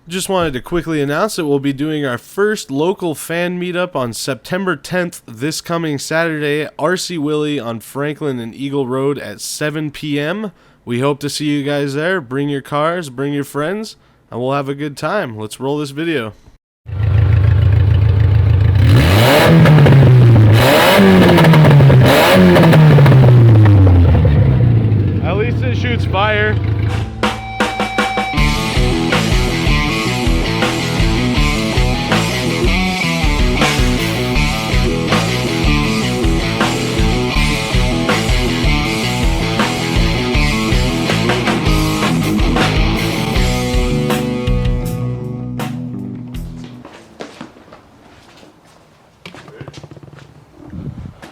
Just wanted to quickly announce that we'll be doing our first local fan meetup on September 10th, this coming Saturday at RC Willie on Franklin and Eagle Road at 7 p.m. We hope to see you guys there. Bring your cars, bring your friends, and we'll have a good time. Let's roll this video. At least it shoots fire.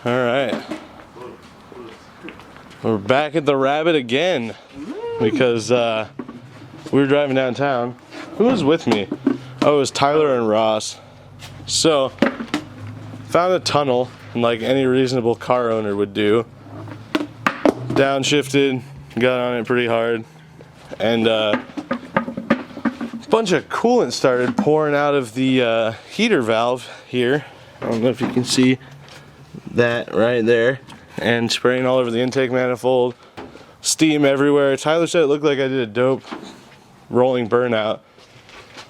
All right, we're back at the Rabbit again because we were driving downtown. Who was with me? Oh, it was Tyler and Ross. So, found a tunnel like any reasonable car owner would do. Downshifted, got on it pretty hard, and a bunch of coolant started pouring out of the heater valve here. I don't know if you can see that right there, and spraying all over the intake manifold, steam everywhere. Tyler said it looked like I did a dope rolling burnout,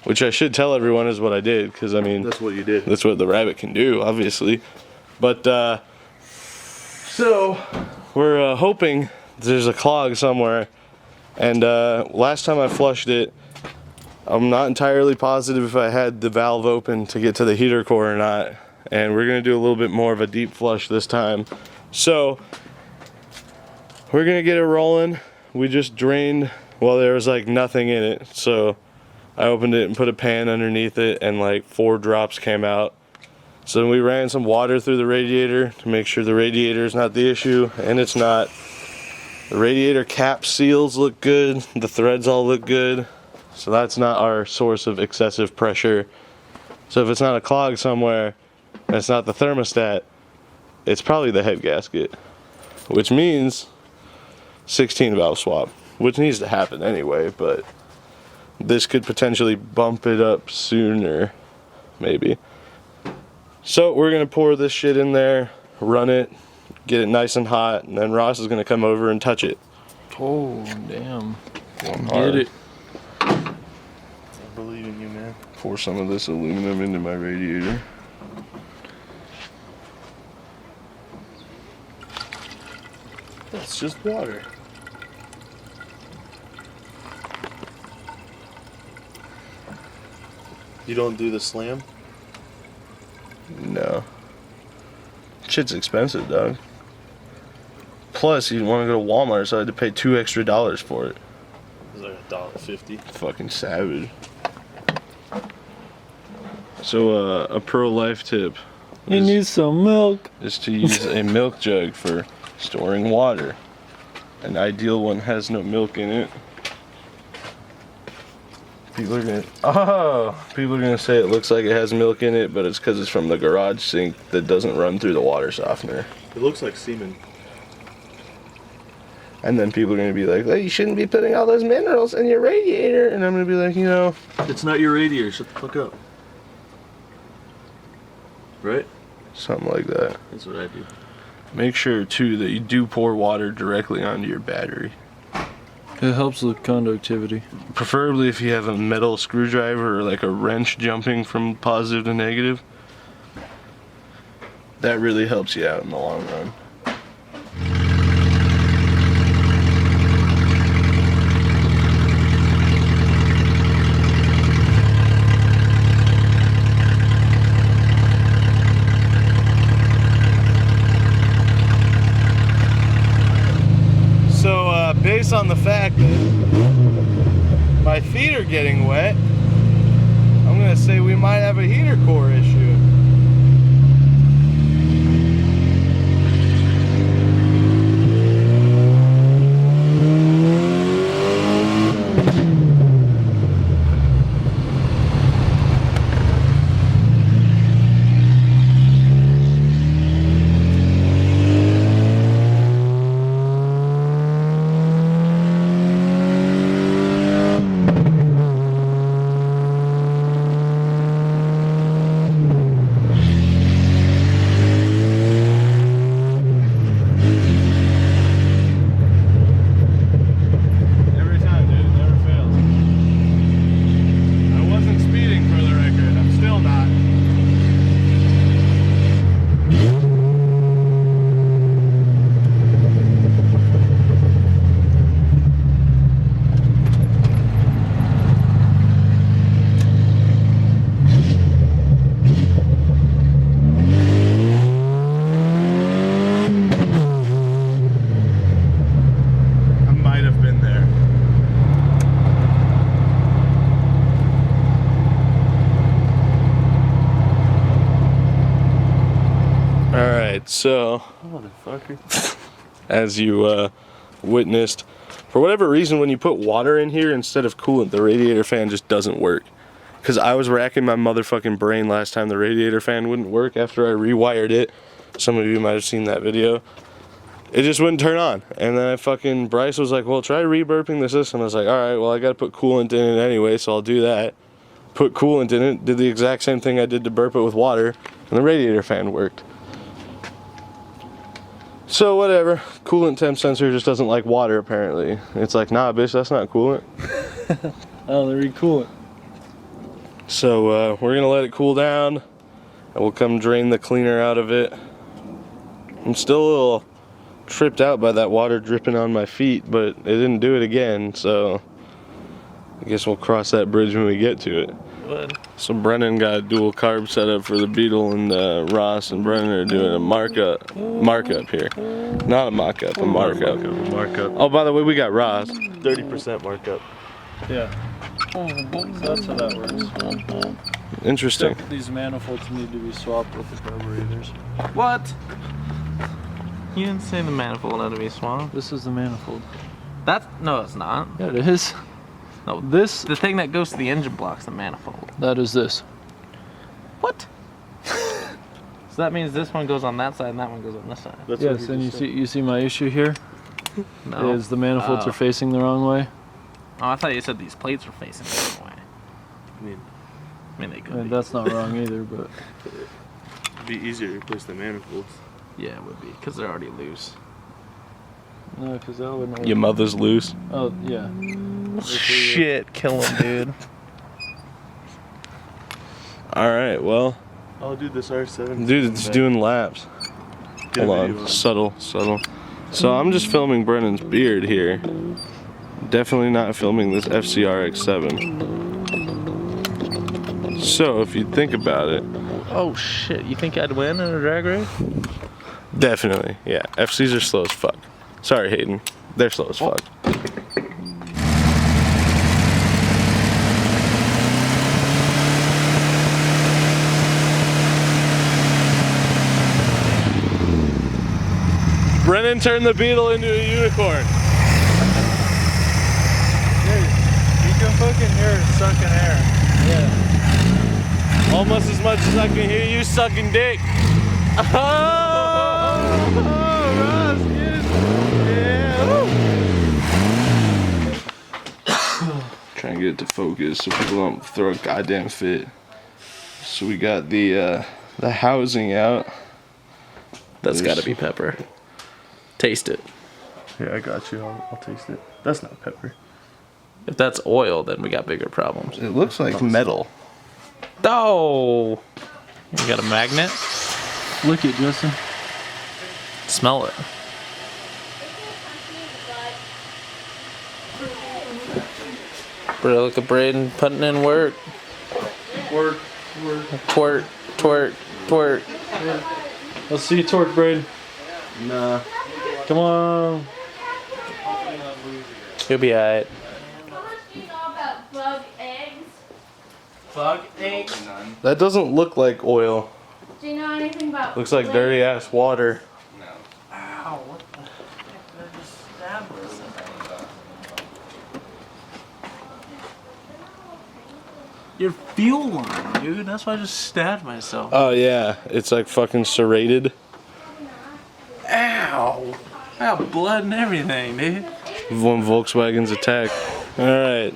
which I should tell everyone is what I did, because I mean, that's what you did. That's what the Rabbit can do, obviously. But so we're hoping there's a clog somewhere, and last time I flushed it, I'm not entirely positive if I had the valve open to get to the heater core or not. And we're gonna do a little bit more of a deep flush this time. So we're gonna get it rolling. We just drained, well, there was like nothing in it. So I opened it and put a pan underneath it, and like 4 drops came out. So then we ran some water through the radiator to make sure the radiator is not the issue, and it's not. The radiator cap seals look good. The threads all look good. So that's not our source of excessive pressure. So if it's not a clog somewhere, and it's not the thermostat, it's probably the head gasket, which means 16 valve swap, which needs to happen anyway, but this could potentially bump it up sooner, maybe. So we're gonna pour this shit in there, run it, get it nice and hot, and then Ross is gonna come over and touch it. Oh, damn. Get it. I believe in you, man. Pour some of this aluminum into my radiator. That's just water. You don't do the slam? No. Shit's expensive, dog. Plus, you want to go to Walmart, so I had to pay $2 extra for it. It's like $1.50. Fucking savage. So, a pro-life tip. You need some milk. Is to use a milk jug for storing water. An ideal one has no milk in it. People are gonna say it looks like it has milk in it, but it's because it's from the garage sink that doesn't run through the water softener. It looks like semen. And then people are gonna be like, "Oh, you shouldn't be putting all those minerals in your radiator." And I'm gonna be like, you know, it's not your radiator. Shut the fuck up. Right? something like that. That's what I do. Make sure too that you do pour water directly onto your battery. It helps with conductivity. Preferably if you have a metal screwdriver or like a wrench jumping from positive to negative. That really helps you out in the long run. Based on the fact that my feet are getting wet, I'm gonna say we might have a heater core issue. So, Motherfucker. as you witnessed, for whatever reason, when you put water in here instead of coolant, the radiator fan just doesn't work. Because I was racking my motherfucking brain last time the radiator fan wouldn't work after I rewired it. Some of you might have seen that video. It just wouldn't turn on. And then Bryce was like, well, try reburping the system. I was like, alright, well, I gotta put coolant in it anyway, so I'll do that. Put coolant in it, did the exact same thing I did to burp it with water, and the radiator fan worked. So whatever, coolant temp sensor just doesn't like water apparently. It's like, nah bitch, that's not coolant. Oh, they recool it. So we're gonna let it cool down, and we'll come drain the cleaner out of it. I'm still a little tripped out by that water dripping on my feet, but it didn't do it again, so I guess we'll cross that bridge when we get to it. Good. So Brennan got a dual carb setup for the Beetle, and Ross and Brennan are doing a markup here. Not a mock-up, a markup. Markup. Oh, by the way, we got Ross. 30% markup. Yeah. So that's how that works. Interesting. Except these manifolds need to be swapped with the carburetors. What? You didn't say the manifold had to be swapped. This is the manifold. No, it's not. Yeah, it is. No, This, the thing that goes to the engine block's the manifold. that is this. What? So that means this one goes on that side and that one goes on this side. That's what Yes, he and just you see my issue here No. is the manifolds Oh. are facing the wrong way. Oh, I thought you said these plates were facing the wrong way. said. I mean, they could I mean, be. that's not wrong either, but It'd be easier to replace the manifolds. Yeah, it would be, because they're already loose. no, because that wouldn't work. Your mother's loose. Oh yeah. Shit, kill him, dude. Alright, well, Oh, dude, this R7. dude, it's doing laps. Get a Hold video on, subtle. So I'm just filming Brennan's beard here. Definitely not filming this FCR X7. So if you think about it, Oh shit, you think I'd win in a drag race? definitely, yeah. FCs are slow as fuck. Sorry, Hayden. They're slow as fuck. Brennan turned the Beetle into a unicorn. You can fucking hear it sucking air. Yeah. Almost as much as I can hear you sucking dick. Oh, Ross, yes. Yeah. Try and get it to focus so people don't throw a goddamn fit. So we got the housing out. That's gotta be pepper. Taste it. Here, I got you. I'll taste it. That's not pepper. If that's oil, then we got bigger problems. It looks like metal. Oh! You got a magnet? Look it, Justin. Smell it. Bro, look at Braden putting in work. Work. Twerk, twerk, twerk. Let's see you torque, Braden. Nah. Come on. You'll be alright. How much do you know about bug eggs? Bug eggs? That doesn't look like oil. Do you know anything about Looks like dirty ass water. Ow, what the heck? I just stabbed myself. Your fuel line, dude. That's why I just stabbed myself. Oh yeah, it's like fucking serrated. Ow! I got blood and everything, dude. One Volkswagen's attack. Alright,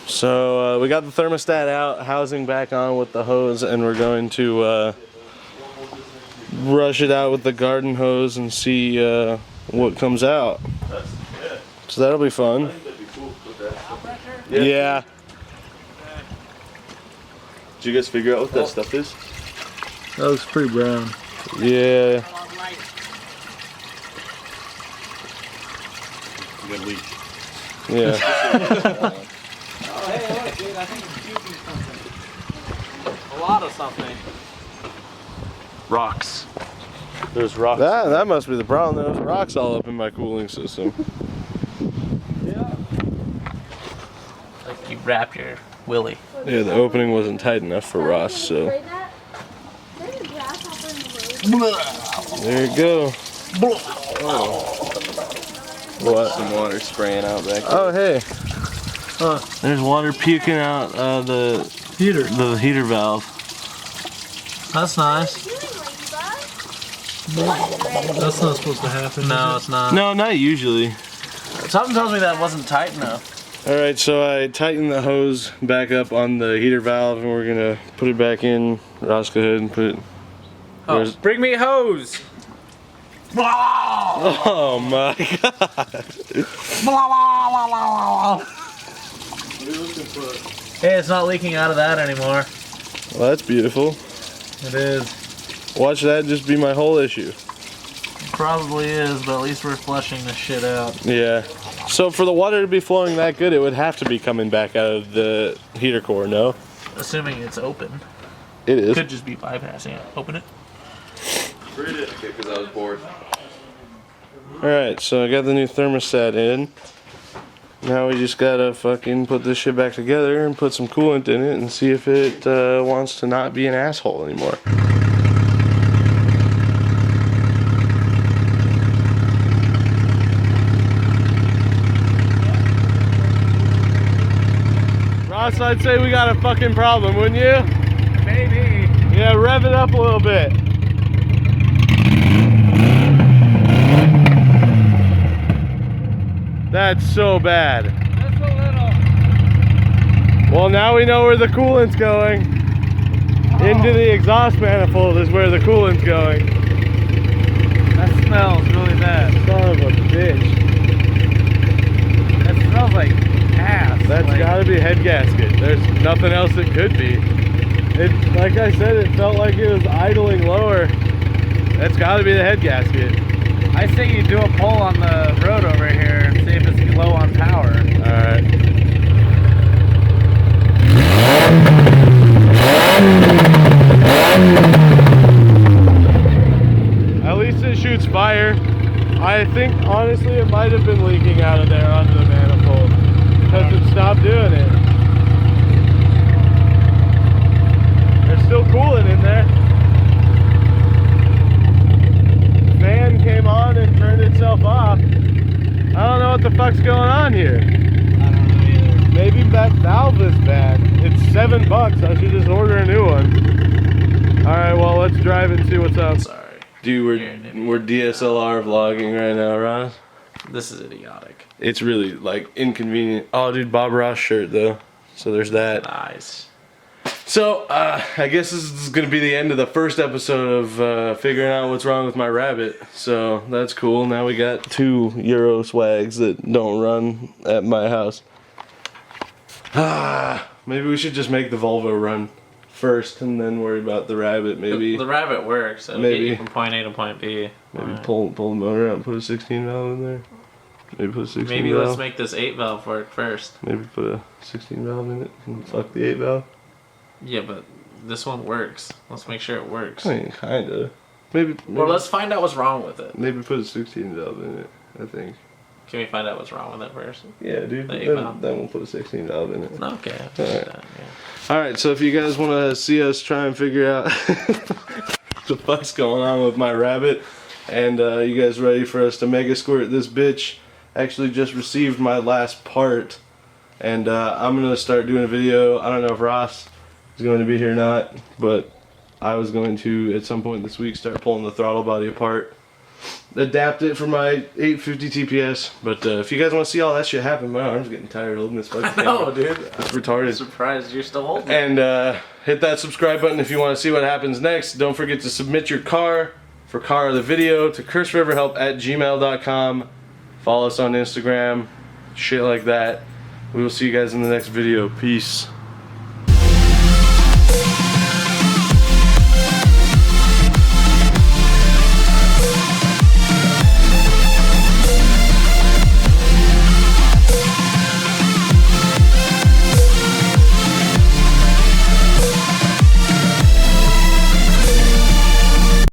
so we got the thermostat out, housing back on with the hose, and we're going to brush it out with the garden hose and see what comes out. So that'll be fun. Yeah. Did you guys figure out what that stuff is? That looks pretty brown. Yeah. You got leak. Yeah. A lot of something. Rocks. There's rocks. That must be the problem. There's rocks all up in my cooling system. Like you wrap your willy. Yeah, the opening wasn't tight enough for Ross, so. There's a grasshopper in the road. There you go. What? Some water spraying out back there. Oh, hey. There's water puking out the heater valve. That's nice. That's not supposed to happen. No, it's not. No, not usually. Something tells me that wasn't tight enough. Alright, so I tightened the hose back up on the heater valve and we're gonna put it back in. Ross, go ahead and put it. Oh, bring me hose! Oh my god. Hey, it's not leaking out of that anymore. Well, that's beautiful. It is. Watch that just be my whole issue. Probably is, but at least we're flushing this shit out. Yeah. So for the water to be flowing that good, it would have to be coming back out of the heater core, no? Assuming it's open. It is. Could just be bypassing it. Open it. Because I was bored. Alright, so I got the new thermostat in. Now we just gotta fucking put this shit back together and put some coolant in it and see if it wants to not be an asshole anymore. Ross, I'd say we got a fucking problem, wouldn't you? Maybe. Yeah, rev it up a little bit. That's so bad. Just a little. Well, now we know where the coolant's going. Into the exhaust manifold is where the coolant's going. That smells really bad. Son of a bitch. That smells like ass. That's gotta be head gasket. There's nothing else it could be. It, like I said, it felt like it was idling lower. That's gotta be the head gasket. I say you do a pull on the road over here and see if it's low on power. Alright. At least it shoots fire. I think honestly it might have been leaking out of there onto the manifold because it stopped doing it. There's still coolant in there. The fan came on and turned itself off. I don't know what the fuck's going on here. I don't know either. Maybe that valve is bad. It's $7. I should just order a new one. Alright, well, let's drive and see what's up. Sorry. Dude, we're DSLR vlogging right now, Ross. This is idiotic. It's really, like, inconvenient. Oh, dude, Bob Ross shirt, though. So there's that. Nice. So, I guess this is going to be the end of the first episode of figuring out what's wrong with my Rabbit. So, that's cool. Now we got 2 Euro swags that don't run at my house. Maybe we should just make the Volvo run first and then worry about the Rabbit, maybe. The Rabbit works. It'll Maybe. get you from point A to point B. Maybe pull the motor out and put a 16 valve in there. Maybe put a 16 Maybe valve. let's make this 8 valve work first. Maybe put a 16 valve in it and fuck the 8 valve. Yeah, but this one works. Let's make sure it works. I mean, kinda. Maybe. Well, let's find out what's wrong with it. Maybe put a 16 valve in it, I think. Can we find out what's wrong with it first? Yeah, dude. The 8 Then valve. we'll put a 16 valve in it. Okay. Alright. Yeah. Alright, so if you guys want to see us try and figure out what the fuck's going on with my Rabbit, and you guys ready for us to mega squirt this bitch, actually just received my last part, and I'm going to start doing a video. I don't know if Ross is going to be here or not, but I was going to, at some point this week, start pulling the throttle body apart, adapt it for my 850 TPS, but if you guys want to see all that shit happen, my arm's getting tired holding this fucking camera. No, dude. It's retarded. I'm surprised you're still holding it. And hit that subscribe button if you want to see what happens next. Don't forget to submit your car for car of the video to chrisriverhelp@gmail.com. Follow us on Instagram, shit like that. We will see you guys in the next video. Peace.